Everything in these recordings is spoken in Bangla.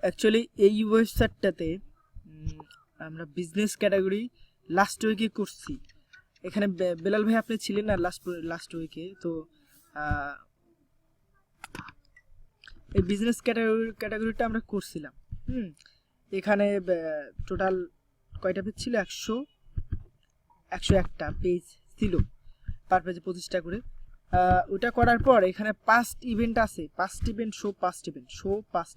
অ্যাকচুয়ালি এই ওয়েবসাইটটাতে আমরা বিজনেস ক্যাটাগরি লাস্ট উইকে করছি। এখানে বেলাল ভাই আপনি ছিলেন না লাস্ট উইকে, তো এই বিজনেস ক্যাটাগরিটা আমরা করছিলাম। এখানে টোটাল কয়টা পেজ ছিল? 101টা পেজ ছিল, পার পেজে 25টা করে। ওটা করার পর এখানে 5 ইভেন্ট আছে, 5 ইভেন্ট শো 5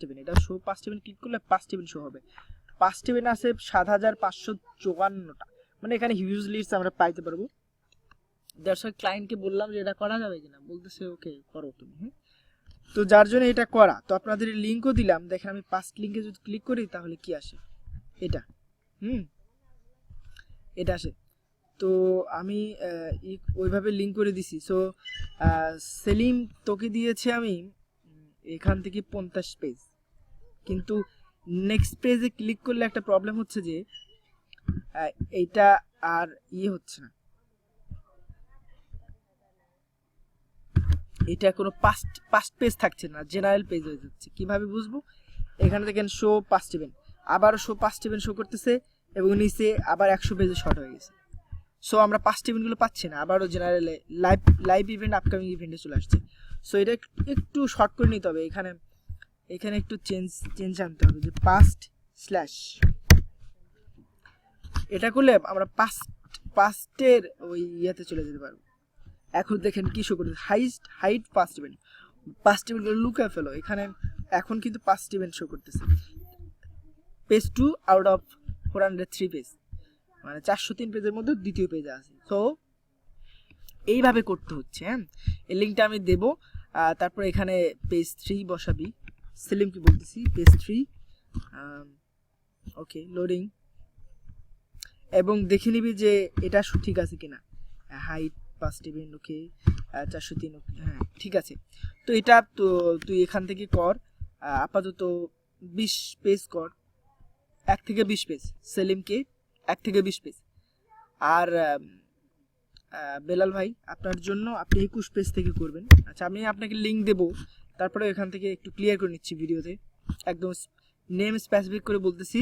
ইভেন্ট এটা শো 5 ইভেন্ট ক্লিক করলে 5 ইভেন্ট শো হবে। 5 ইভেন্ট আছে 7554টা, মানে এখানে হিউজ লিডস আমরা পাইতে পারবো। দর্শক ক্লায়েন্টকে বললাম যে এটা করা যাবে কিনা, বলতেছে ওকে করো তুমি। তো যার জন্য এটা করা, তো আপনাদের লিঙ্কও দিলাম। দেখেন আমি 5 লিঙ্কে যদি ক্লিক করি তাহলে কি আসে, এটা এটা আসে। তো আমি ওইভাবে লিঙ্ক করে দিছি। সো সেলিম তোকে দিয়েছে আমি এখান থেকে 50 পেজ, কিন্তু নেক্সট পেজে ক্লিক করলে একটা প্রবলেম হচ্ছে যে এইটা আর হচ্ছে না, এটা কোনো পাস্ট পেজ থাকছে না, জেনারেল পেজ হয়ে যাচ্ছে। কিভাবে বুঝবো? এখানে দেখেন শো 5 ইভেন্ট, আবারও শো 5 ইভেন্ট শো করতেছে এবং নিচে আবার 100 পেজে শর্ট হয়ে গেছে। সো আমরা 5 ইভেন্টগুলো পাচ্ছি না, আবারও জেনারেলে লাইভ ইভেন্ট আপকামিং ইভেন্টে চলে আসছে। সো এটা একটু শর্ট করে নিতে হবে, এখানে একটু চেঞ্জ আনতে হবে, যে পাস্ট স্ল্যাশ এটা করলে আমরা পাস্টের ওই ইয়েতে চলে যেতে পারবো। এখন দেখেন কি শো করতেছে, হাইট 5 ইভেন্ট, 5 ইভেন্টগুলো লুকায় ফেলো। এখানে এখন কিন্তু 5 ইভেন্ট শো করতেছে, পেজ 2 আউট অফ 403 পেজ, মানে 403 পেজের মধ্যে দ্বিতীয় পেজে আছে। সো এইভাবে করতে হচ্ছে। এই লিঙ্কটা আমি দেব। তারপর এখানে পেজ 3 বসাবি, সেলিম কি বলতেছি, পেজ 3 ওকে লোডিং, এবং দেখে নিবি যে এটা ঠিক আছে কিনা। হাইট 5 ইভেন্ট ওকে, 403 ওকে, হ্যাঁ ঠিক আছে। তো এটা তো তুই এখান থেকে কর, আপাতত 20 পেজ কর, 1 থেকে 20 পেজ, সেলিমকে 1 থেকে 20 পেজ। আর বেলাল ভাই আপনার জন্য আপনি 21 পেজ থেকে করবেন। আচ্ছা আমি আপনাকে লিঙ্ক দেব, তারপরে এখান থেকে একটু ক্লিয়ার করে নিচ্ছি ভিডিওতে, একদম নেম স্পেসিফিক করে বলতেছি।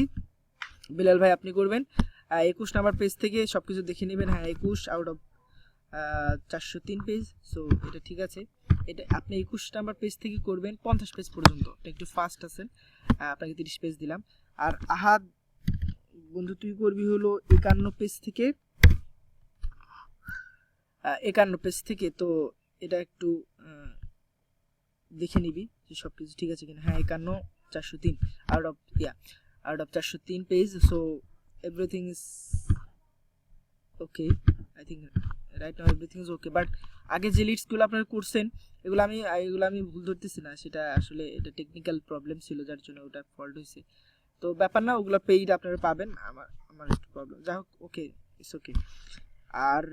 বেলাল ভাই আপনি করবেন 21 নাম্বার পেজ থেকে সব কিছু দেখে নেবেন। হ্যাঁ 21 আউট অফ 403 পেজ। সো এটা ঠিক আছে, এটা আপনি 21 নাম্বার পেজ থেকে করবেন 50 পেজ পর্যন্ত, এটা একটু ফাস্ট আছেন। আপনাকে 30 পেজ দিলাম। আর আহাদ বন্ধু তুই করবি হলো 51 পেজ থেকে, 51 পেজ থেকে। তো এটা একটু দেখে নিবি যে সব কিছু ঠিক আছে কিনা। হ্যাঁ 51 403 out of 403 page. So everything is okay, I think right now everything is okay. But আগে যে লিডসগুলো আপনারা করছেন এগুলো আমি ভুল ধরতেছি না, সেটা আসলে এটা টেকনিক্যাল প্রবলেম ছিল যার জন্য ওটা ফল্ট হয়েছে। তো ব্যাপার না, ওগুলো পেইড আপনারা পাবেন। আমার একটু প্রবলেম, যাই হোক ওকে ইটস ওকে। আর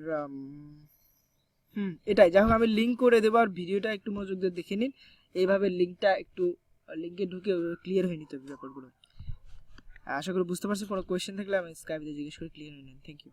এটাই, যাই হোক আমি লিঙ্ক করে দেবো। আর ভিডিওটা একটু মনোযোগ দিয়ে দেখে নিন, এইভাবে লিঙ্কে ঢুকে ক্লিয়ার হয়ে নিতে হবে ব্যাপারগুলো। আশা করি বুঝতে পারছি। কোনো কোয়েশ্চেন থাকলে আমি স্কাইপে জিজ্ঞেস করে ক্লিয়ার হয়ে নিন। Thank you.